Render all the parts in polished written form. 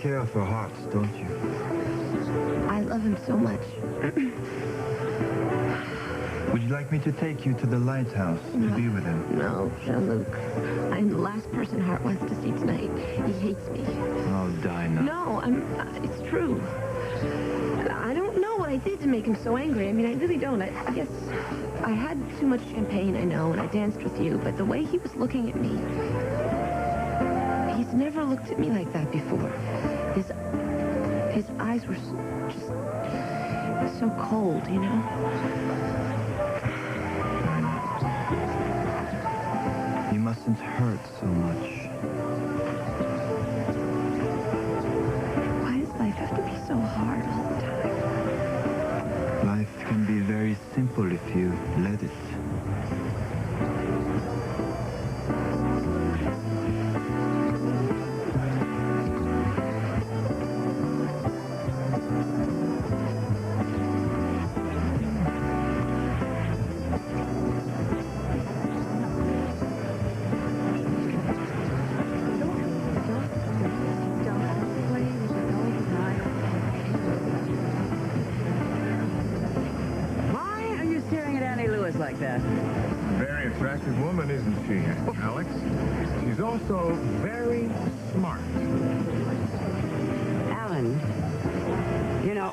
care for hearts, don't you? I love him so much. Would you like me to take you to the lighthouse to be with him? No, Jean-Luc. I'm the last person Hart wants to see tonight. He hates me. Oh, Dinah. No, it's true. I don't know what I did to make him so angry. I mean, I really don't. I guess I had too much champagne, I know, and I danced with you, but the way he was looking at me... He's never looked at me like that before. His eyes were just so cold, you know? You mustn't hurt so much. Why does life have to be so hard all the time? Life can be very simple if you let it. Like that. Very attractive woman, isn't she, Alex? She's also very smart. Alan, you know,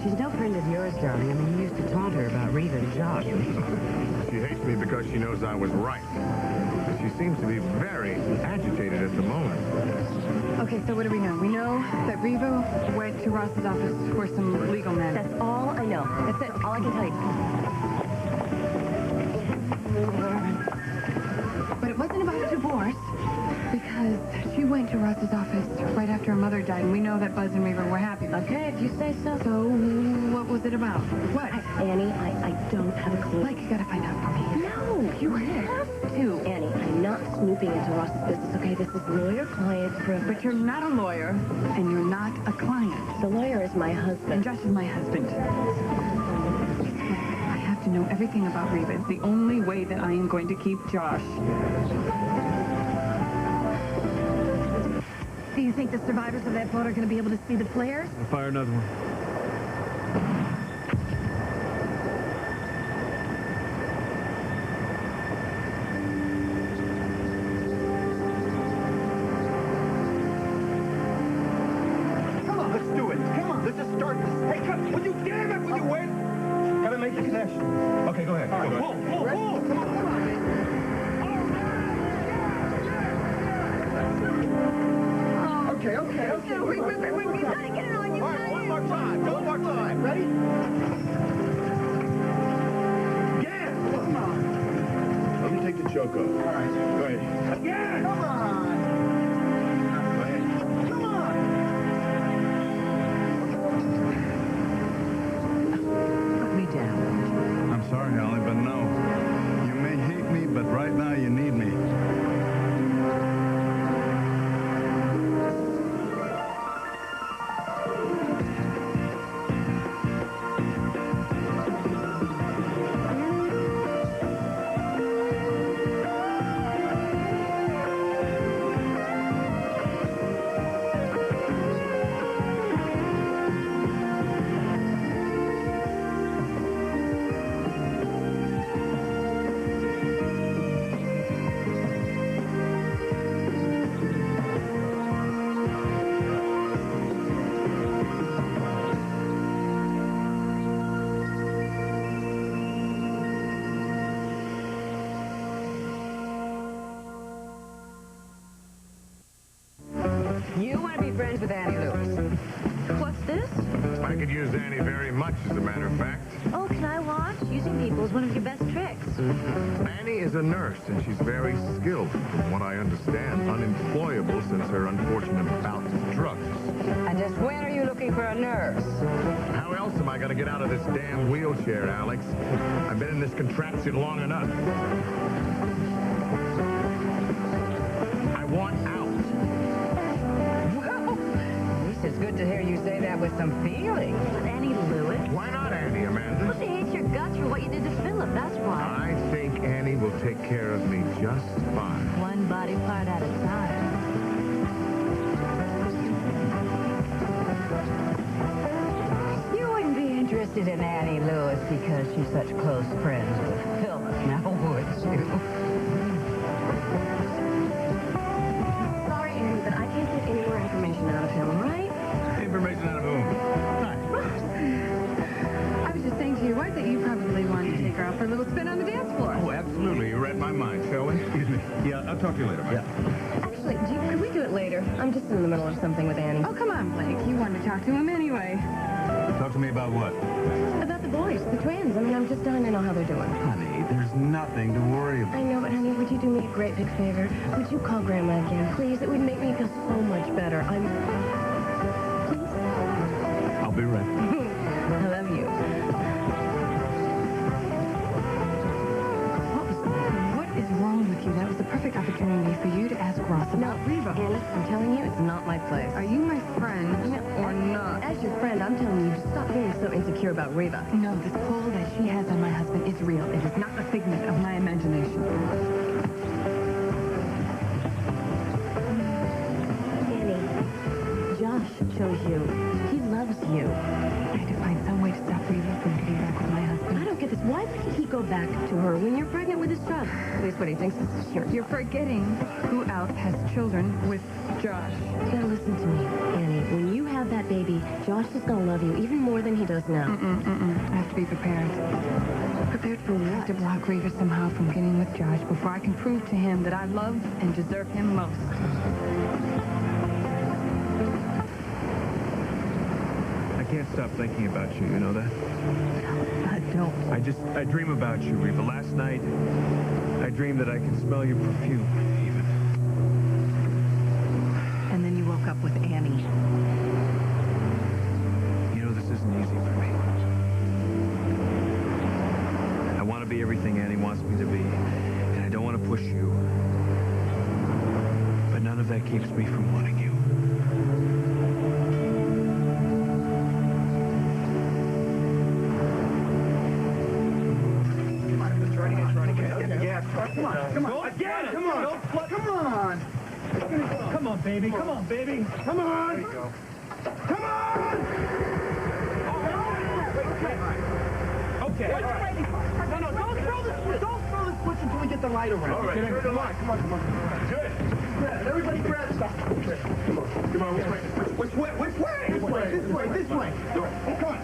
she's no friend of yours, darling. I mean, you used to taunt her about Reva and Josh. She hates me because she knows I was right. But she seems to be very agitated at the moment. Okay, so what do we know? We know that Reva went to Ross's office for some legal matters. That's all I know. That's it. All I can tell you. But it wasn't about a divorce, because she went to Ross's office right after her mother died, and we know that Buzz and Reva were happy. Okay, if you say so. So, what was it about? What? Annie, I don't have a clue. Like, you gotta find out for me. No, you have to. Annie, I'm not snooping into Ross's business, okay? This is lawyer-client privilege. But you're not a lawyer, and you're not a client. The lawyer is my husband. And Josh is my husband. To know everything about Reva. It's the only way that I am going to keep Josh. Do you think the survivors of that boat are going to be able to see the players? I'll fire another one. Come on, let's do it. Come on, let's just start this. Hey, come, will you damn it, will you wait? Gotta make the connection. Okay, go ahead. All right, pull. Come on, come on, man. Okay. We've got to get it on you. All right, one more time. Ready? Again. Come on. Let me take the choke off. All right. Go ahead. Again. Come on. Go ahead. Come on. I'm sorry, Allie, but no. You may hate me, but right now you need me. You want to be friends with Annie Lewis. What's this? I could use Annie very much, as a matter of fact. Oh, can I watch? Using people is one of your best tricks. Annie is a nurse, and she's very skilled, from what I understand. Unemployable since her unfortunate bout with drugs. And just when are you looking for a nurse? How else am I going to get out of this damn wheelchair, Alex? I've been in this contraption long enough. I want out. It's good to hear you say that with some feeling. With Annie Lewis? Why not Annie, Amanda? Well, she hates your guts for what you did to Philip, that's why. I think Annie will take care of me just fine. One body part at a time. interested in Annie Lewis because she's such close friends with Phyllis. Now, would you? Sorry, Annie, but I can't get any more information out of him, all right? Information out of whom? I was just saying to your wife that you probably wanted to take her out for a little spin on the dance floor. Oh, absolutely. You read my mind, shall we? Excuse me. Yeah, I'll talk to you later, Mike. Actually, could we do it later? I'm just in the middle of something with Annie. Oh, come on, Blake. You wanted to talk to him anyway. Talk to me about what? About the boys, the twins. I mean, I'm just dying to know how they're doing. Honey, there's nothing to worry about. I know, but honey, would you do me a great big favor? Would you call Grandma again, please? It would make me feel so much better. Please? I'll be ready. I love you. What is wrong with you? That was the perfect opportunity for you to ask Ross about Reva. Anna, I'm telling you, it's not my place. Are you my friend or not? As your friend, I'm telling you to stop being so insecure about Reva. No, this pull that she has on my husband is real. It is not a figment of my imagination. Annie, Josh chose you. He loves you. I had to find some way to stop Reva from getting back with my husband. I don't get this. Why would he go back to her when you're pregnant with his child? At least what he thinks is your You're forgetting who else has children with Josh. You gotta listen to me, Annie. When you have that baby, Josh is gonna love you even more than he does now. I have to be prepared. Prepared for I have what? to block Reva somehow from getting with Josh before I can prove to him that I love and deserve him most. I can't stop thinking about you, you know that? I don't. I dream about you, Reva. Last night, I dreamed that I could smell your perfume, even. And then you woke up with Annie. You know, this isn't easy for me. I want to be everything Annie wants me to be, and I don't want to push you. But none of that keeps me from wanting you. Come on, baby. Come on, baby. Come on. There you go. Come on! Okay. No, don't throw the switch until we get the light around. All right. Come on. Good. Everybody grab stuff. Come on. Which way? This way. Come on.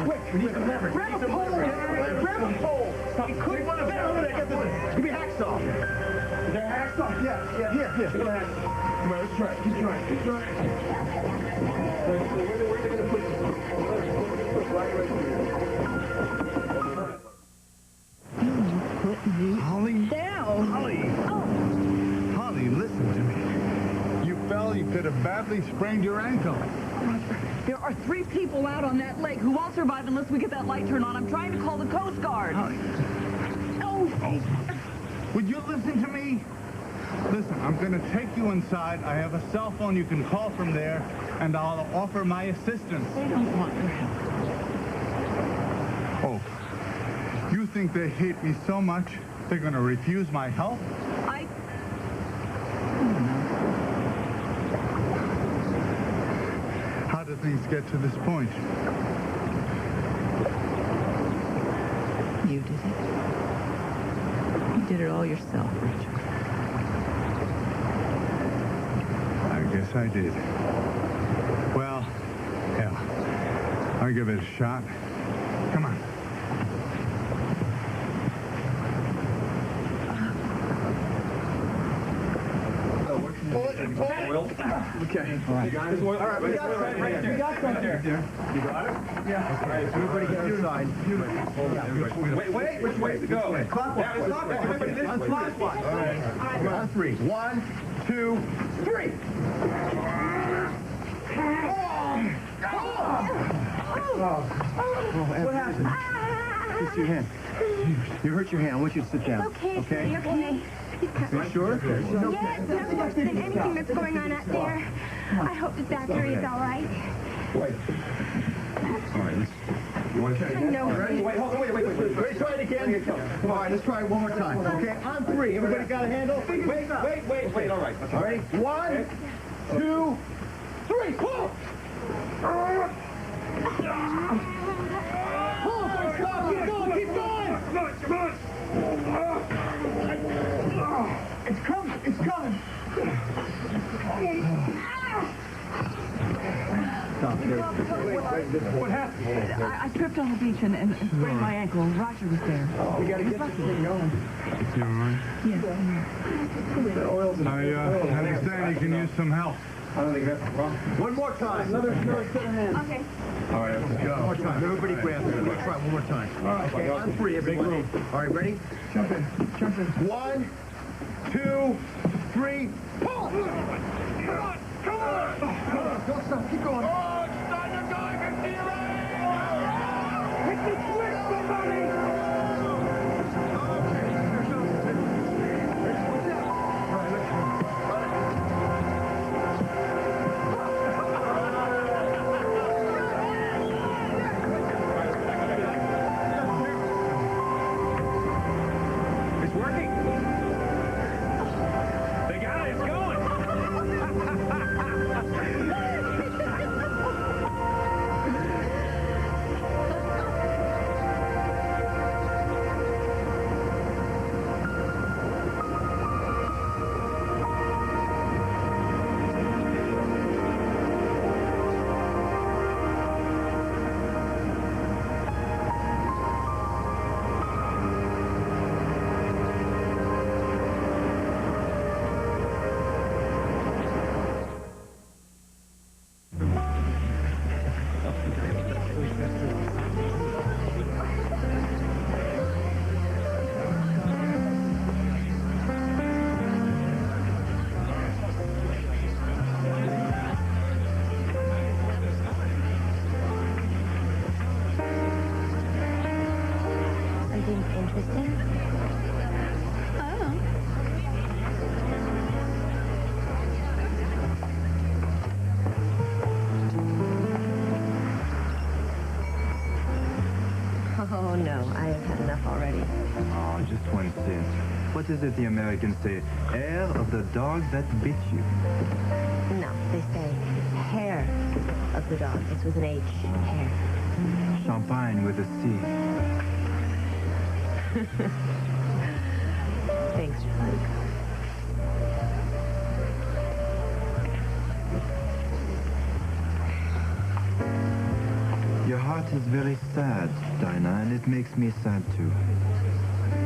Quick, we need some leverage. Grab a pole. Stop. Give me a hacksaw. Is there a hacksaw? Yeah. Here. Come on, let's try. Keep trying. Where are they going to put this? Right here. Holly? Down. Holly! Holly, listen to me. You fell, you could have badly sprained your ankle. There are 3 people out on that lake who won't survive unless we get that light turned on. I'm trying to call the Coast Guard. Oh. Would you listen to me? Listen, I'm going to take you inside. I have a cell phone. You can call from there, and I'll offer my assistance. They don't want your help. Oh, you think they hate me so much they're going to refuse my help? How did things get to this point? You did it. You did it all yourself, Richard. I guess I did. Well, hell, I'll give it a shot. Come on. Okay. All right. We got something right there. You got it? Yeah. Okay. Everybody get inside. Wait. Which way to go? Clockwise. Everybody this way. Clockwise. All right. Come on. 3. 1, 2, 3. What happened? Just your hand. You hurt your hand. I want you to sit down. Okay. Okay. You sure? Yes, nothing worse than anything that's going on out there. I hope the factory is all right. Wait. All right, you want to try it again? No. Ready? Wait, try it again. Come on, let's try it one more time. Okay, on 3. Everybody got a handle? Wait. All right. All right. 1, 2, 3. Pull! Stop! Keep going! Keep going! Come on! It's coming! It's coming! Stop. What happened? I tripped on the beach and sprained my ankle. Roger was there. We gotta get this thing going. You all right? Yes. I understand you can use some help. I don't think that's a problem. One more time. Another set of hands. Okay. All right, let's go. One more time. Everybody grab it. Let's try one more time. All right. Okay, on three, everybody. All right, ready? Jump in. Jump in. 1, 2, 3, pull! Come on! Come on! Don't stop. Keep going. Oh, it's time to go. Hit the switch, somebody! Oh, no, I have had enough already. Oh, just one sin. What is it the Americans say? Hair of the dog that bit you. No, they say hair of the dog. It's with an H, hair. Champagne with a C. Thanks, Charlie. Your heart is very sad, Dinah, and it makes me sad too.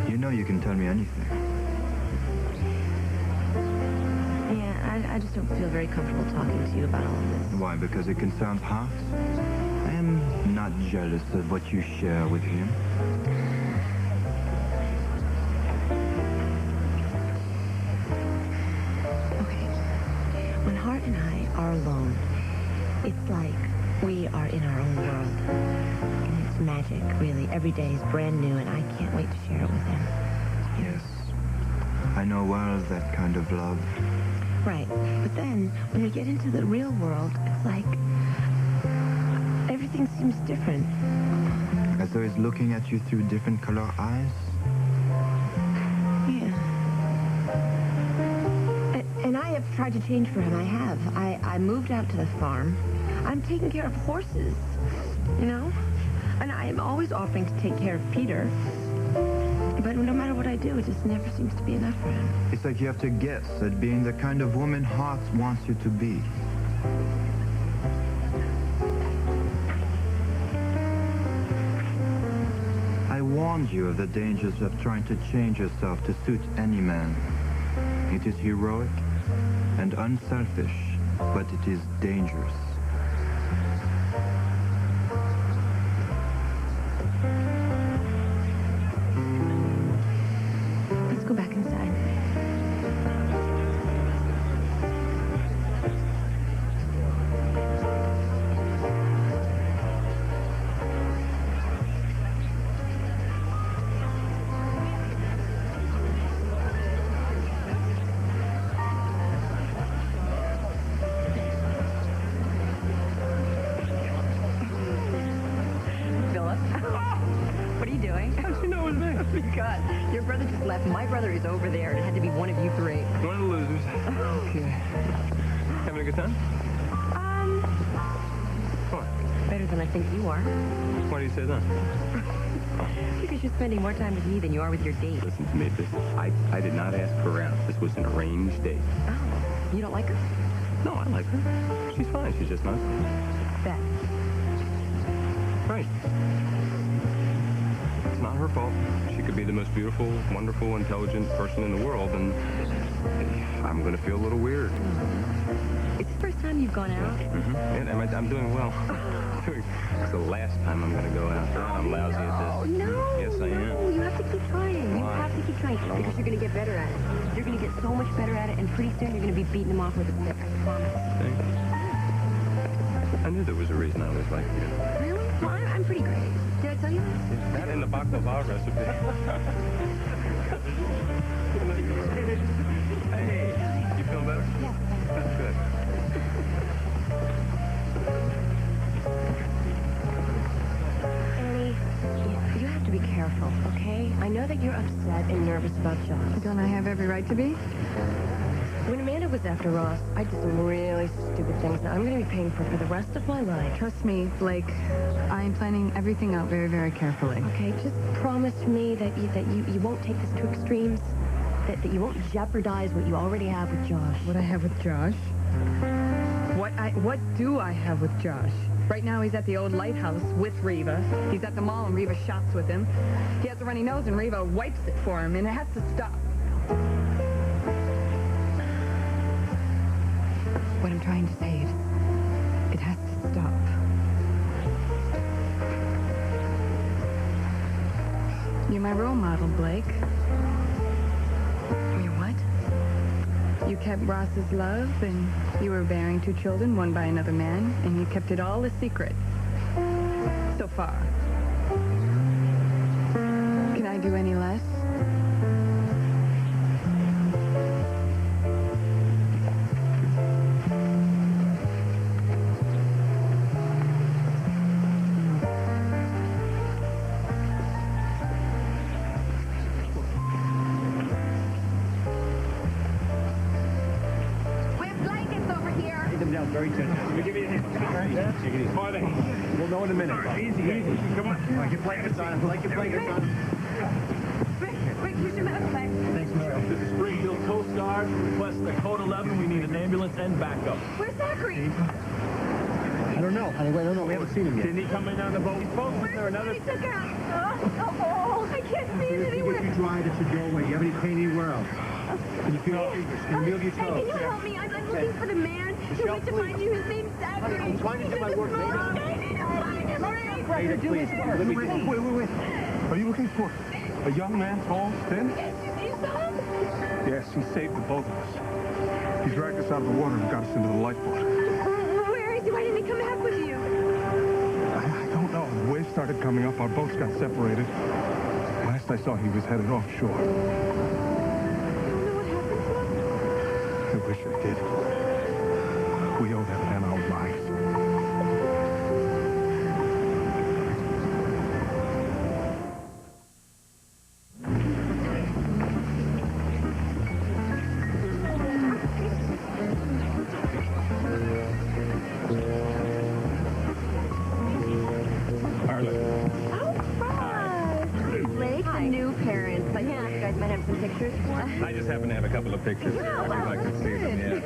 You know you can tell me anything. Yeah, I just don't feel very comfortable talking to you about all of this. Why? Because it concerns hearts? I am not jealous of what you share with him. Okay. When Hart and I are alone, it's like we are in our own world. And it's magic, really. Every day is brand new, and I can't wait to share it with him. Yes. I know well that kind of love. Right. But then, when we get into the real world, it's like everything seems different. As though he's looking at you through different color eyes. Yeah. And I have tried to change for him. I have. I moved out to the farm. I'm taking care of horses, you know? And I am always offering to take care of Peter. But no matter what I do, it just never seems to be enough for him. It's like you have to guess at being the kind of woman Hart wants you to be. I warned you of the dangers of trying to change yourself to suit any man. It is heroic and unselfish, but it is dangerous. Let's go back inside. What are you doing? How'd you know it was me? Because your brother just left. My brother is over there, and it had to be one of you three. One of the losers. Okay. Having a good time? Better than I think you are. Why do you say that? Because you're spending more time with me than you are with your date. Listen to me, I did not ask her out. This was an arranged date. Oh, you don't like her? No, I like her. She's fine. She's just not. Bet. Right. It's not her fault. She could be the most beautiful, wonderful, intelligent person in the world, and I'm going to feel a little weird. It's the first time you've gone out? Mm-hmm. And I'm doing well. It's the last time I'm going to go out. I'm lousy at this. Oh, no. Yes, I am. No, you have to keep trying. You Why? have to keep trying because you're going to get better at it. You're going to get so much better at it, and pretty soon you're going to be beating them off with a stick. I promise. Thanks. I knew there was a reason I was like you. Really? Well, I'm pretty great. Did I tell you this? That and the baklava recipe. Hey, you feel better? Yeah. That's good. Annie, you have to be careful, okay? I know that you're upset and nervous about Josh. Don't I have every right to be? When Amanda was after Ross, I did some really stupid things that I'm going to be paying for the rest of my life. Trust me, Blake, I am planning everything out very, very carefully. Okay, just promise me that you won't take this to extremes, that you won't jeopardize what you already have with Josh. What I have with Josh? What do I have with Josh? Right now he's at the old lighthouse with Reva. He's at the mall and Reva shops with him. He has a runny nose and Reva wipes it for him, and it has to stop. What I'm trying to say is, it has to stop. You're my role model, Blake. You're what? You kept Ross's love, and you were bearing 2 children, one by another man, and you kept it all a secret. So far. Can I do any less? Very tense. Let me give you a hand. Take it easy. By the hand. We'll know in a minute. Easy, easy. Come on. Like your blankets on. Like your blankets on. Rick, here's your medical bag. Thanks, Mary. This is Springfield Coast Guard. Request the code 11. We need an ambulance and backup. Where's Zachary? I don't know. Anyway, I don't know. We haven't seen him yet. Didn't he come in on the boat? He's supposed to. Is there another? He took out. Oh, I can't see it anywhere. If you drive, it should go away. You have any pain anywhere else? Can you feel your fingers? Can you move your Hey, toes? can you help me? I'm looking for the man who went to find you. His name's Zachary. I'm trying to do my work. I need to find him. Ada, please. Let me wait. Are you looking for a young man, tall, thin? Yes, you saw him? Yes, he saved the both of us. He dragged us out of the water and got us into the lifeboat. Where is he? Why didn't he come back with you? I don't know. The waves started coming up. Our boats got separated. Last I saw, he was headed offshore. You don't know what happened to him? I wish I did. We owe that man our lives. I just happen to have a couple of pictures here. If you'd like to see them, yeah.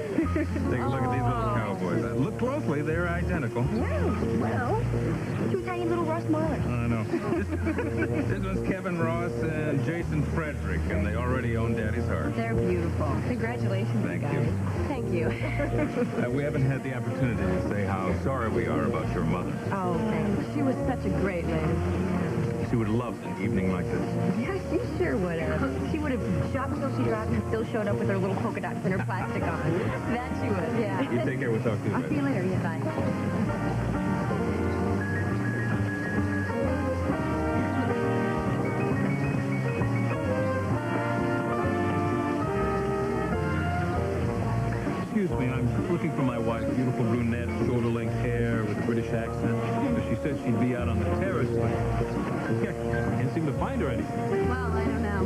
Take a look at these little cowboys. Look closely, they're identical. Yeah, well, two tiny little Ross Marlers. I know. This one's Kevin Ross and Jason Frederick, and they already own Daddy's heart. They're beautiful. Congratulations, Thank guys. you. Thank you. We haven't had the opportunity to say how sorry we are about your mother. Oh, thanks. She was such a great lady. She would love an evening like this. Yeah, she sure would have. She would have shopped until she dropped and still showed up with her little polka dots and her plastic on. That she would, yeah. You take care. We'll talk to you I'll later. see you later. Yeah, bye. Excuse me, I'm looking for my wife. Beautiful brunette, shoulder-length hair with a British accent. But she said she'd be out on the terrace, but I can't seem to find her anywhere. Well, I don't know.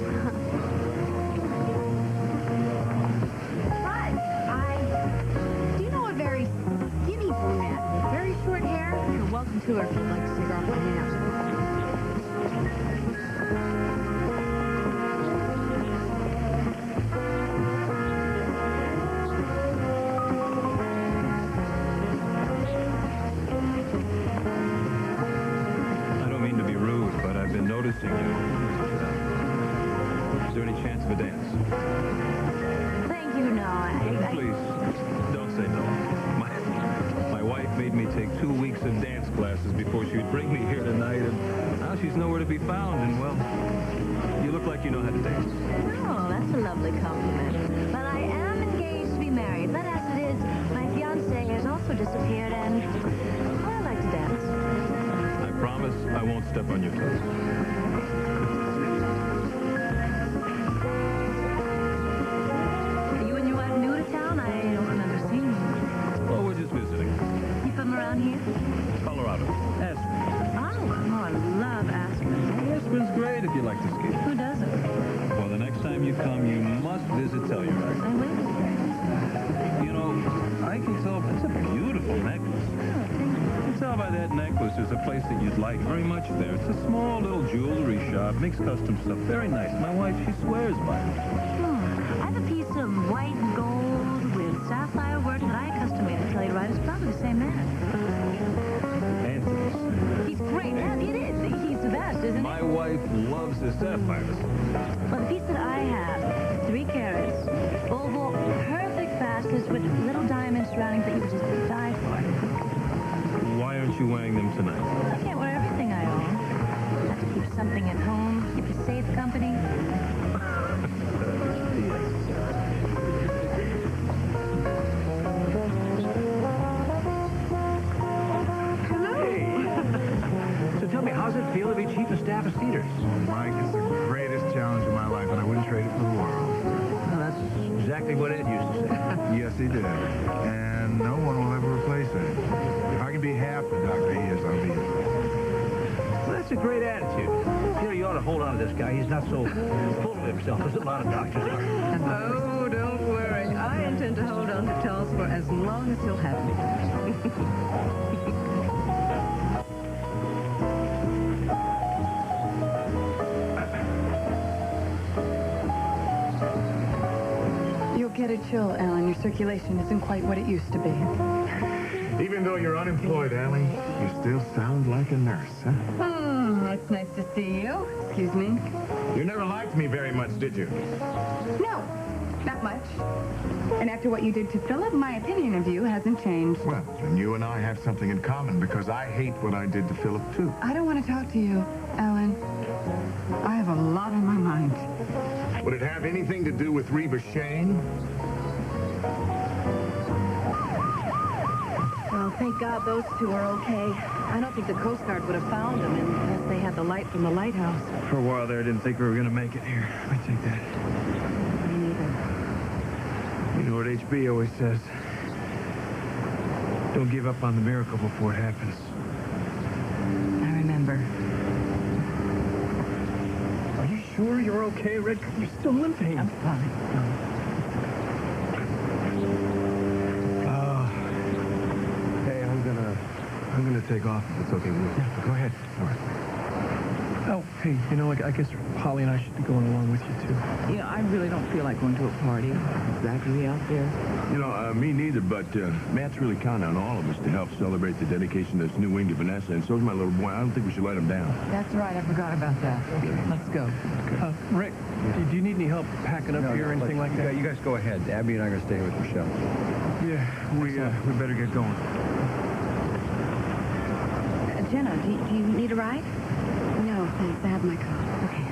Do you know a very skinny brunette with very short hair? You're welcome to her there any chance of a dance? Thank you, no. Please, don't say no. My wife made me take 2 weeks of dance classes before she would bring me here tonight, and now she's nowhere to be found, and, well, you look like you know how to dance. Oh, that's a lovely compliment. But I am engaged to be married. But as it is, my fiancé has also disappeared, and I like to dance. I promise I won't step on your toes. You and your wife new to town? I don't remember seeing you. Oh, we're just visiting. You from around here? Colorado. Aspen. Oh, I love Aspen. Aspen's great if you like to ski. Who doesn't? Well, the next time you come, you must visit Telluride. I will. You know, I can tell it's a beautiful necklace. Oh, thank you. I can tell by that necklace there's a place that you'd like very much there. It's a small little jewelry shop, makes custom stuff. Very nice. My wife, she swears by it. I have a piece of white gold with sapphire work that I custom made at Telluride. It's probably the same man. Anthony's. He's great. Yeah, it is. He's the best, isn't he? My wife loves his sapphires. Well, the piece that I have, 3 carats, oval, perfect facets with little diamond surroundings that you would just die for. Why aren't you wearing them tonight? I can't wear everything I own. I have to keep something at home, keep a safe company. So tell me, how's it feel to be chief of staff of Cedars? Mike, it's the greatest challenge of my life, and I wouldn't trade it for the world. Well, that's exactly what Ed used to say. Yes, he did. And no one will ever replace him. If I can be half the doctor he is, I'll be it. Well, that's a great attitude. You know, you ought to hold on to this guy. He's not so full of himself as a lot of doctors are. Oh, don't worry. I intend to hold on to Charles for as long as he'll have me. You'll get a chill, Alan. Your circulation isn't quite what it used to be. Even though you're unemployed, Allie, you still sound like a nurse, huh? Oh, it's nice to see you. Excuse me. You never liked me very much, did you? No, not much. And after what you did to Philip, my opinion of you hasn't changed. Well, then you and I have something in common, because I hate what I did to Philip, too. I don't want to talk to you, Alan. I have a lot on my mind. Would it have anything to do with Reva Shane? Well, thank God those 2 are okay. I don't think the Coast Guard would have found them unless they had the light from the lighthouse. For a while there, I didn't think we were going to make it here. I take that. Me neither. You know what HB always says? Don't give up on the miracle before it happens. I remember. Are you sure you're okay, Red? You're still limping. I'm fine. Hey, I'm gonna take off if it's okay with you. Yeah, go ahead. All right. Oh, hey, you know, I guess Polly and I should be going along with you, too. You know, I really don't feel like going to a party. Exactly out there. You know, me neither, but Matt's really counting on all of us to help celebrate the dedication of this new wing to Vanessa, and so's my little boy. I don't think we should let him down. That's right. I forgot about that. Let's go. Rick, do you need any help packing up here or anything like that? You guys go ahead. Abby and I are going to stay with Michelle. Yeah, we better get going. Jenna, do you need a ride? No, thanks. I have my car. Okay.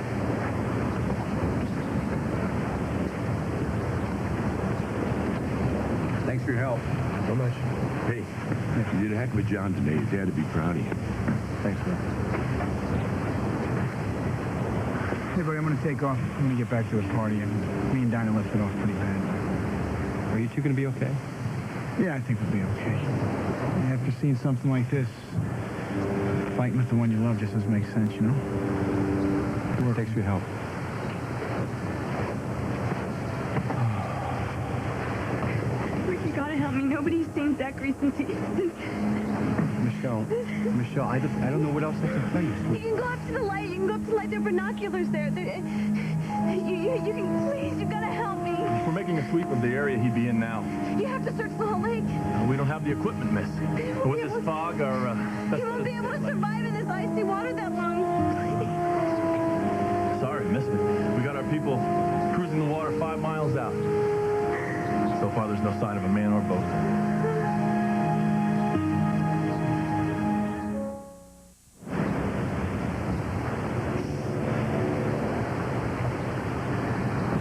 Thanks for your help. So much. Hey, you did a heck of a job today. Your dad would be proud of you. Thanks, man. Hey, buddy, I'm going to take off. I'm going to get back to the party, and me and Dinah left it off pretty bad. Are you two going to be okay? Yeah, I think we'll be okay. After seeing something like this, fighting with the one you love just doesn't make sense, you know? Thanks for your help. Rick, you gotta help me. Nobody's seen Zachary since Michelle, I don't know what else I can tell you. You can go up to the light. You can go up to the light. There are binoculars there. You can, please, you gotta help me. If we're making a sweep of the area he'd be in now. You have to search the whole lake. We don't have the equipment, miss. With this fog, our... You won't be able to survive in this icy water that long. Sorry, miss. We got our people no sign of a man or boat.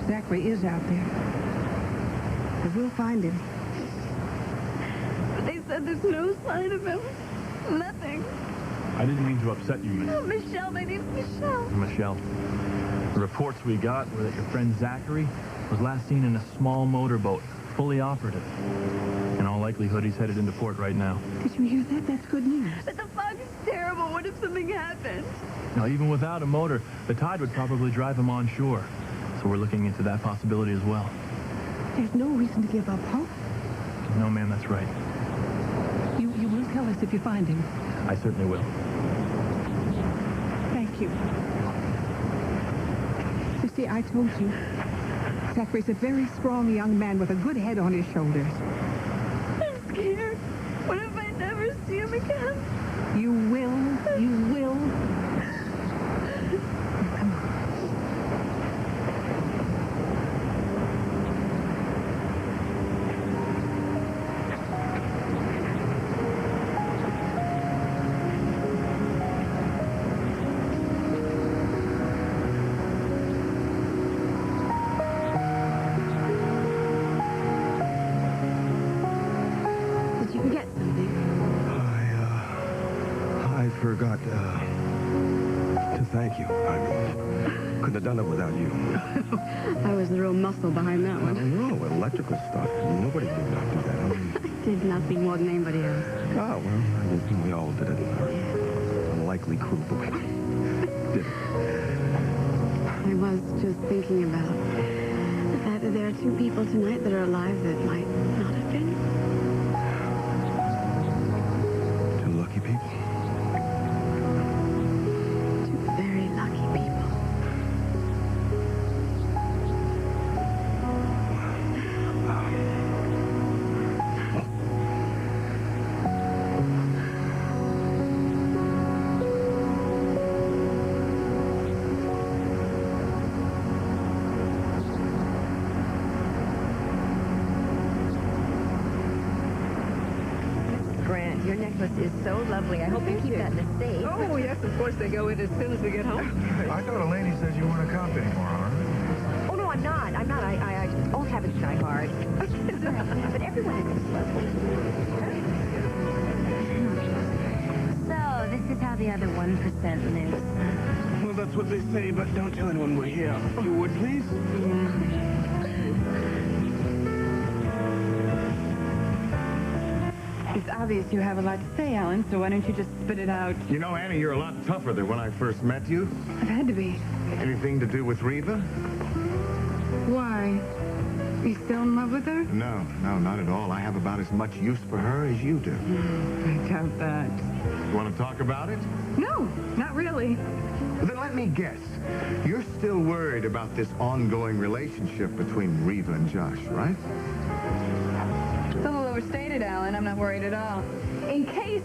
Zachary is out there. But we'll find him. But they said there's no sign of him. Nothing. I didn't mean to upset you, Miss. Oh, Michelle, my name's Michelle. Michelle, the reports we got were that your friend Zachary was last seen in a small motorboat, fully operative. In all likelihood, he's headed into port right now. Did you hear that? That's good news. But the fog is terrible. What if something happened? Now, even without a motor, the tide would probably drive him on shore. So we're looking into that possibility as well. There's no reason to give up hope. No, ma'am, that's right. You will tell us if you find him. I certainly will. Thank you. You see, I told you. Zachary's a very strong young man with a good head on his shoulders. I'm scared. What if I never see him again? You will. You will. Come on. I forgot to thank you. I mean, couldn't have done it without you. I was the real muscle behind that I one. don't know, electrical stuff. Nobody did not do that. I mean, I did nothing more than anybody else. oh, well, we all did it. Unlikely crew, but we did it. I was just thinking about the fact that there are two people tonight that are alive that might not have been. Two lucky people. Two very lucky people. Grant, your necklace is so lovely. I hope you keep that in a safe. Oh, yes, of course. They go in as soon as we get home. I thought a lady said you weren't a cop anymore, huh? Oh, no, I'm not. I all habits die hard. But everyone is this level. So, this is how the other 1% lives. Well, that's what they say, but don't tell anyone we're here. You would, please? It's obvious you have a lot to say, Alan, so why don't you just spit it out? You know, Annie, you're a lot tougher than when I first met you. I've had to be. Anything to do with Reva? Why? You still in love with her? No, not at all. I have about as much use for her as you do. I doubt that. You want to talk about it? No, not really. Well, then let me guess. You're still worried about this ongoing relationship between Reva and Josh, right? It's a little overstated, Alan. I'm not worried at all. In case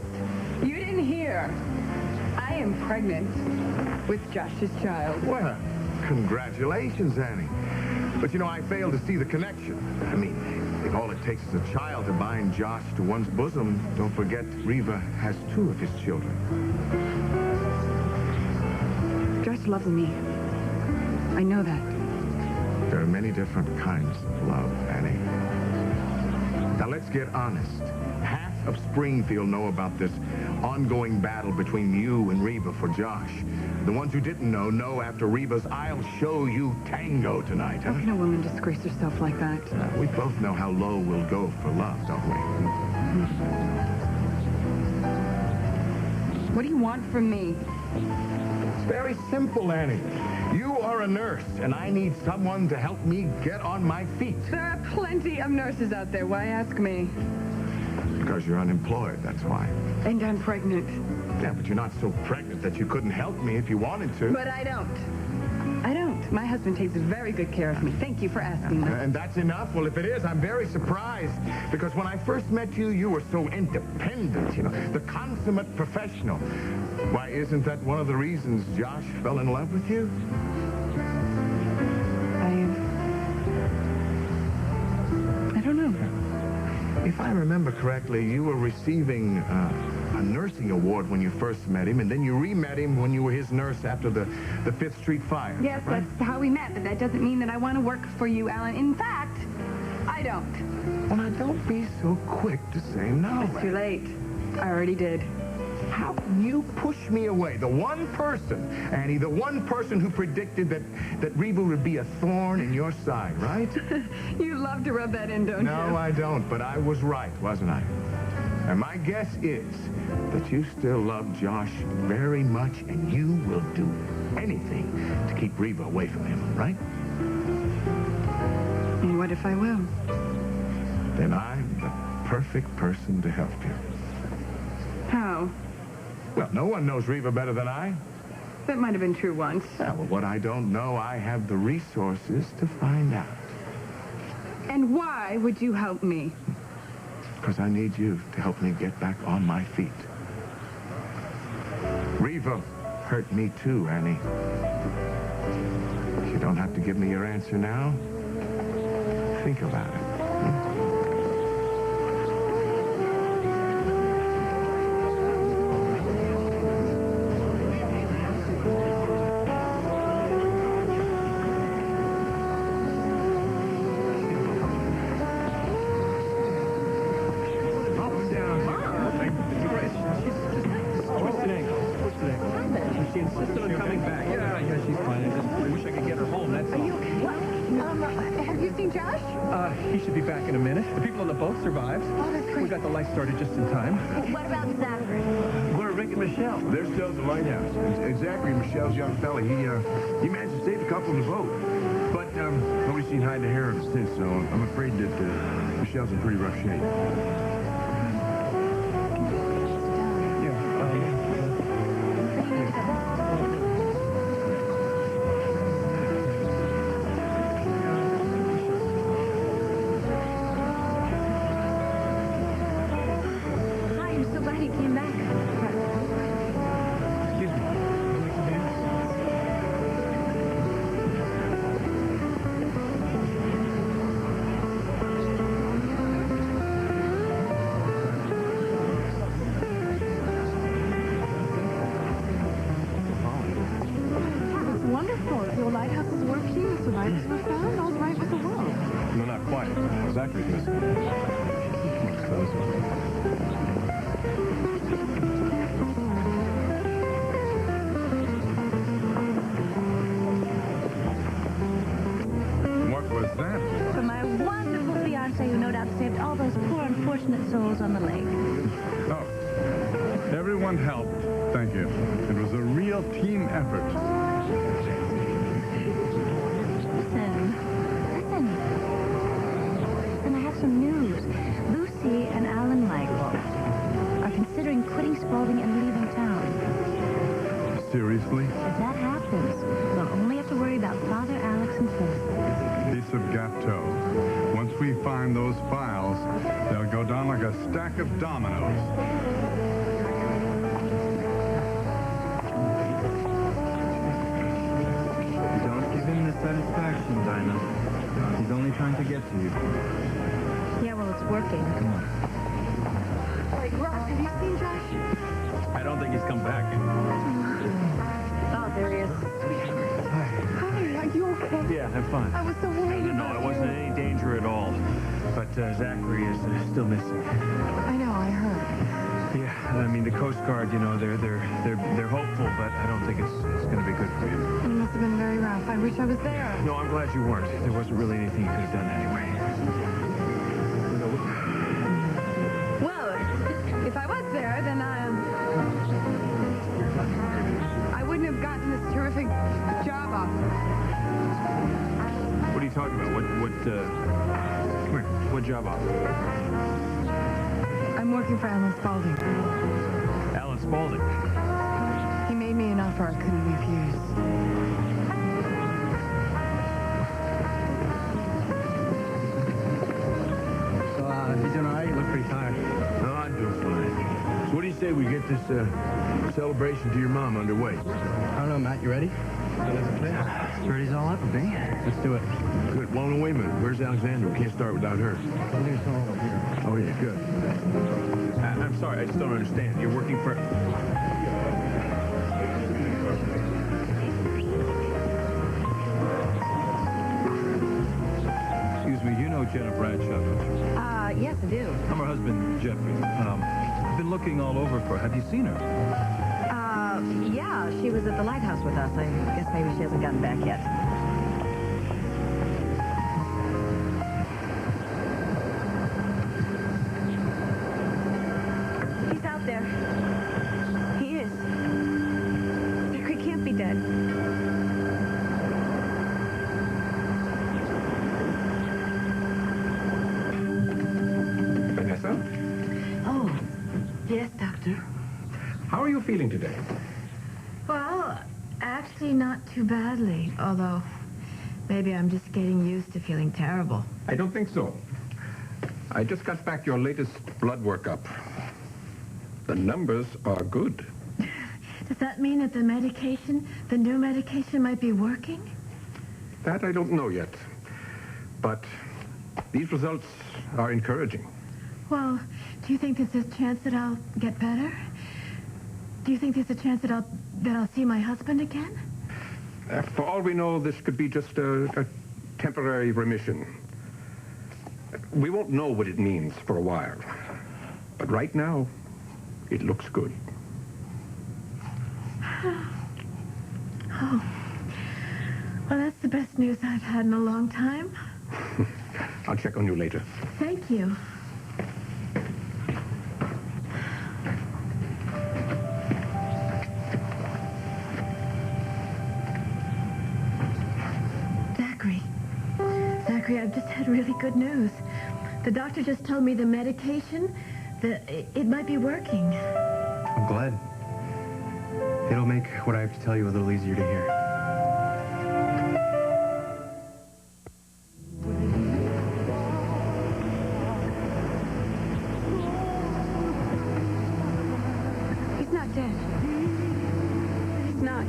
you didn't hear, I am pregnant with Josh's child. Well, congratulations, Annie. But, you know, I fail to see the connection. I mean, if all it takes is a child to bind Josh to one's bosom, don't forget Reva has two of his children. Josh loves me. I know that. There are many different kinds of love, Annie. Now, let's get honest. Half of Springfield know about this ongoing battle between you and Reva for Josh. The ones who didn't know after Reva's I'll Show You tango tonight, huh? How can a woman disgrace herself like that? We both know how low we'll go for love, don't we? What do you want from me? It's very simple, Annie. You are a nurse, and I need someone to help me get on my feet. There are plenty of nurses out there. Why ask me? Because you're unemployed, that's why. And I'm pregnant. Yeah, but you're not so pregnant that you couldn't help me if you wanted to. But I don't. I don't. My husband takes very good care of me. Thank you for asking that. And that's enough? Well, if it is, I'm very surprised. Because when I first met you, you were so independent, you know, the consummate professional. Why, isn't that one of the reasons Josh fell in love with you? I don't know. I remember correctly, you were receiving a nursing award when you first met him, and then you re-met him when you were his nurse after the 5th Street fire. Yes, right? that's how we met, but that doesn't mean that I want to work for you, Alan. In fact, I don't. Well, now, don't be so quick to say no. It's too late. I already did. How can you push me away? The one person, Annie, the one person who predicted that Reva would be a thorn in your side, right? You love to rub that in, don't you? No, I don't, but I was right, wasn't I? And my guess is that you still love Josh very much, and you will do anything to keep Reva away from him, right? And what if I will? Then I'm the perfect person to help you. How? Well, no one knows Reva better than I. That might have been true once. Yeah, well, what I don't know, I have the resources to find out. And why would you help me? Because I need you to help me get back on my feet. Reva hurt me too, Annie. You don't have to give me your answer now. Think about it. She insisted on coming back. Yeah, she's fine. I wish I could get her home, that's all. Are you okay? Have you seen Josh? He should be back in a minute. The people on the boat survived. Oh, that's great. We got the light started just in time. What about Zachary? Where are Rick and Michelle? They're still at the lighthouse. And Zachary, Michelle's young fella, he managed to save a couple on the boat. But nobody's seen hide nor hair of him since, so I'm afraid that Michelle's in pretty rough shape. No, not quite. Zachary's missing. What was that for? For my wonderful fiancé who no doubt saved all those poor unfortunate souls on the lake. Oh, everyone helped. Thank you. It was a real team effort. Listen. And I have some news. Lucy and Alan Michael are considering quitting Spaulding and leaving town. Seriously? If that happens, they'll only have to worry about Father Alex and Phil. Piece of Gdg-Lt. Once we find those files, they'll go down like a stack of dominoes. Don't give him the satisfaction, Dinah. He's only trying to get to you. Yeah, well, it's working. Come on. Wait, Ross, have you seen Josh? I don't think he's come back. Oh, there he is. Hi, are you okay? Yeah, I'm fine. I was so worried No, about I wasn't in any danger at all. But Zachary is still missing. I know, I heard. Yeah, I mean the Coast Guard, you know, they're hopeful, but I don't think it's going to be good for you. It must have been very rough. I wish I was there. No, I'm glad you weren't. There wasn't really anything you could have done anyway. Well, if I was there, then I wouldn't have gotten this terrific job offer. What are you talking about? Come here. What job offer? I'm working for Alan Spaulding. Alan Spaulding. He made me an offer I couldn't refuse. So, you doing all right? You look pretty tired. No, I'm doing fine. So what do you say we get this celebration to your mom underway? I don't know, Matt. You ready? Birdie's all up with me. Let's do it. Good. Well, no, wait a minute. Where's Alexandra? We can't start without her. I think it's all over here. Oh, yeah, good. I'm sorry, I just don't understand. You're working for... Excuse me, you know Jenna Bradshaw, don't you? Yes, I do. I'm her husband, Jeffrey. I've been looking all over for her. Have you seen her? Yeah, she was at the lighthouse with us. I guess maybe she hasn't gotten back yet. He's out there. He is. He can't be dead. Vanessa? Oh, yes, Doctor. How are you feeling today? Well, actually not too badly, although maybe I'm just getting used to feeling terrible. I don't think so. I just got back your latest blood workup. The numbers are good. Does that mean that the new medication might be working? That I don't know yet. But these results are encouraging. Well, do you think there's a chance that I'll get better? Do you think there's a chance that I'll see my husband again? For all we know, this could be just a temporary remission. We won't know what it means for a while. But right now, it looks good. Oh. Well, that's the best news I've had in a long time. I'll check on you later. Thank you. Zachary, I've just had really good news. The doctor just told me the medication, it might be working. I'm glad. It'll make what I have to tell you a little easier to hear. He's not dead. He's not.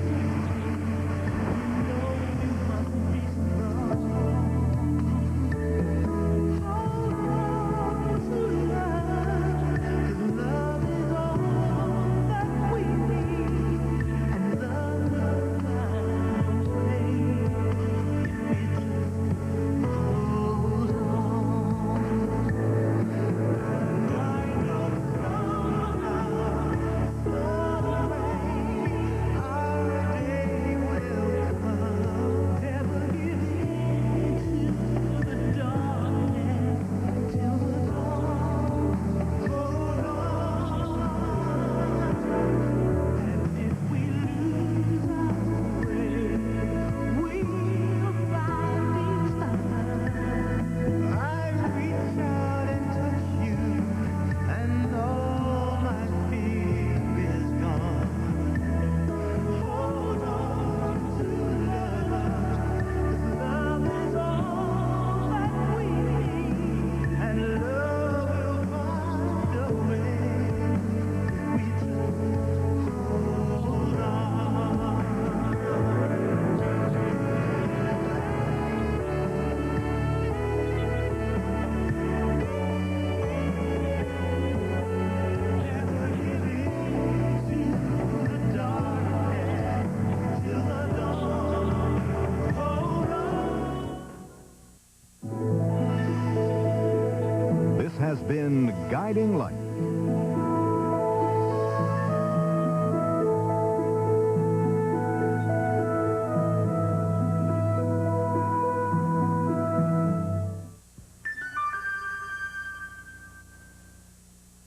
Has been Guiding Light,